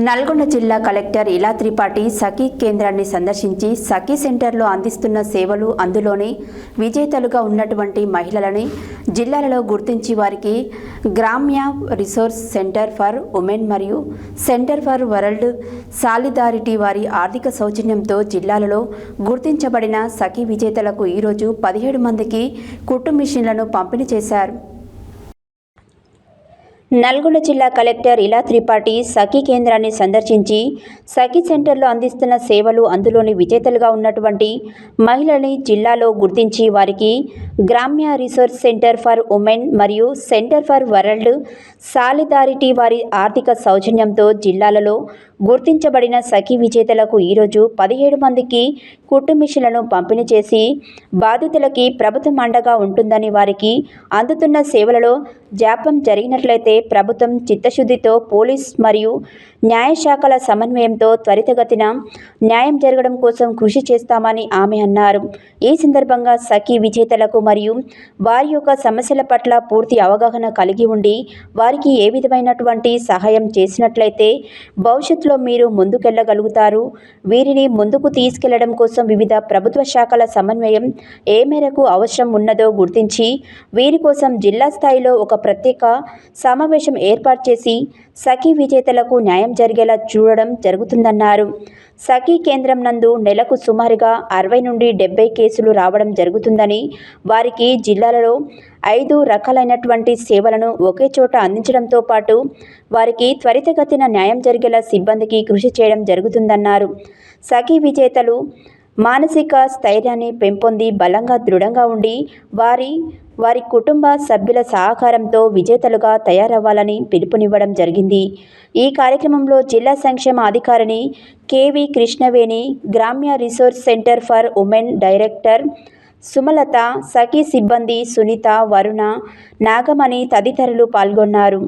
నల్గొండ జిల్లా కలెక్టర్ ఇలా త్రిపాఠి సఖీ కేంద్రాన్ని సందర్శించి సఖీ సెంటర్లో అందిస్తున్న సేవలు అందులోనే విజేతలుగా ఉన్నటువంటి మహిళలని జిల్లాలలో గుర్తించి వారికి గ్రామ్య రిసోర్స్ సెంటర్ ఫర్ ఉమెన్ మరియు సెంటర్ ఫర్ వరల్డ్ సాలిడారిటీ వారి ఆర్థిక సౌజన్యంతో జిల్లాలలో గుర్తించబడిన సఖీ విజేతలకు ఈరోజు 17 మందికి కుట్టు మిషన్లను పంపిణీ చేశారు. నల్గొండ జిల్లా కలెక్టర్ ఇలా త్రిపాఠి సఖీ కేంద్రాన్ని సందర్శించి సఖీ సెంటర్లో అందిస్తున్న సేవలు అందులోని విజేతలుగా ఉన్నటువంటి మహిళల్ని జిల్లాలో గుర్తించి వారికి గ్రామ్య రిసోర్స్ సెంటర్ ఫర్ ఉమెన్ మరియు సెంటర్ ఫర్ వరల్డ్ సాలిడారిటీ వారి ఆర్థిక సౌజన్యంతో జిల్లాలలో గుర్తించబడిన సఖీ విజేతలకు ఈరోజు 17 మందికి కుట్టు మిషన్లను పంపిణీ చేసి బాధితులకి ప్రభుత్వం అండగా ఉంటుందని వారికి అందుతున్న సేవలలో జాప్యం జరిగినట్లయితే ప్రభుత్వం చిత్తశుద్ధితో పోలీస్ మరియు న్యాయశాఖల సమన్వయంతో త్వరితగతిన న్యాయం జరగడం కోసం కృషి చేస్తామని ఆమె అన్నారు. ఈ సందర్భంగా సఖీ విజేతలకు మరియు వారి యొక్క సమస్యల పట్ల పూర్తి అవగాహన కలిగి ఉండి వారికి ఏ విధమైనటువంటి సహాయం చేసినట్లయితే భవిష్యత్తులో మీరు ముందుకెళ్లగలుగుతారు. వీరిని ముందుకు తీసుకెళ్లడం కోసం వివిధ ప్రభుత్వ శాఖల సమన్వయం ఏ మేరకు అవసరం ఉన్నదో గుర్తించి వీరి కోసం జిల్లా స్థాయిలో ఒక ప్రత్యేక సమావేశం ఏర్పాటు చేసి సఖీ విజేతలకు న్యాయం జరిగేలా చూడడం జరుగుతుందన్నారు. సఖీ కేంద్రం నందు నెలకు సుమారుగా 60 నుండి 70 కేసులు రావడం జరుగుతుందని వారికి జిల్లాలలో 5 రకాలైనటువంటి సేవలను ఒకే చోట అందించడంతో పాటు వారికి త్వరితగతిన న్యాయం జరిగేలా సిబ్బందికి కృషి చేయడం జరుగుతుందన్నారు. సఖీ విజేతలు మానసిక స్థైర్యాన్ని పెంపొంది బలంగా దృఢంగా ఉండి వారి కుటుంబ సభ్యుల సహకారంతో విజేతలుగా తయారవ్వాలని పిలుపునివ్వడం జరిగింది. ఈ కార్యక్రమంలో జిల్లా సంక్షేమ అధికారిని KV Krishnaveni, Gramya resource centre for women director Sumalatha, Sakhi సిబ్బంది సునీత, వరుణ, నాగమణి తదితరులు పాల్గొన్నారు.